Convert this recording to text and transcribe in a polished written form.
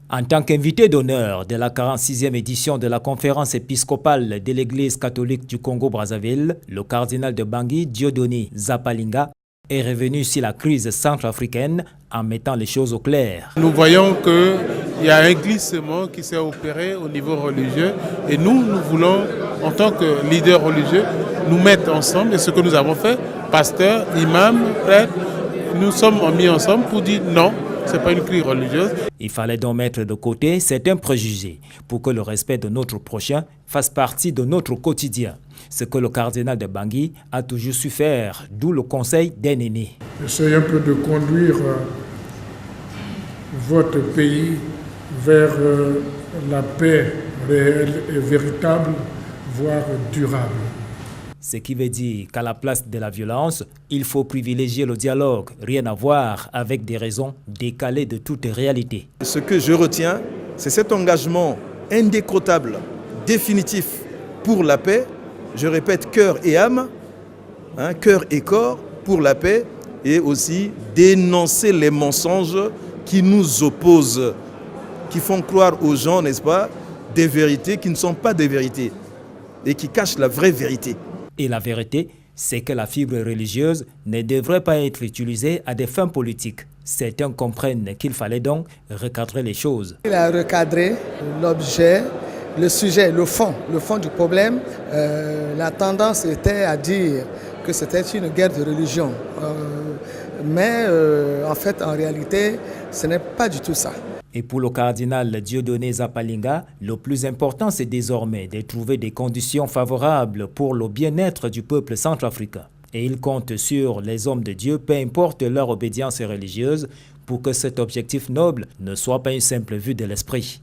En tant qu'invité d'honneur de la 46e édition de la conférence épiscopale de l'Église catholique du Congo-Brazzaville, le cardinal de Bangui, Dieudonné Zapalinga, est revenu sur la crise centrafricaine en mettant les choses au clair. Nous voyons qu'il y a un glissement qui s'est opéré au niveau religieux et nous voulons, en tant que leaders religieux, nous mettre ensemble. Et ce que nous avons fait, pasteurs, imams, prêtres, nous sommes mis ensemble pour dire non, ce n'est pas une crise religieuse. Il fallait donc mettre de côté certains préjugés pour que le respect de notre prochain fasse partie de notre quotidien. Ce que le cardinal de Bangui a toujours su faire, d'où le conseil d'un aîné. Essayez un peu de conduire votre pays vers la paix réelle et véritable, voire durable. Ce qui veut dire qu'à la place de la violence, il faut privilégier le dialogue, rien à voir avec des raisons décalées de toute réalité. Ce que je retiens, c'est cet engagement indécrottable, définitif pour la paix. Je répète, cœur et âme, cœur et corps pour la paix, et aussi dénoncer les mensonges qui nous opposent, qui font croire aux gens, n'est-ce pas, des vérités qui ne sont pas des vérités et qui cachent la vraie vérité. Et la vérité, c'est que la fibre religieuse ne devrait pas être utilisée à des fins politiques. Certains comprennent qu'il fallait donc recadrer les choses. Il a recadré l'objet, le sujet, le fond du problème. La tendance était à dire que c'était une guerre de religion. Mais en fait, en réalité, ce n'est pas du tout ça. Et pour le cardinal Dieudonné Zapalinga, le plus important, c'est désormais de trouver des conditions favorables pour le bien-être du peuple centrafricain. Et il compte sur les hommes de Dieu, peu importe leur obédience religieuse, pour que cet objectif noble ne soit pas une simple vue de l'esprit.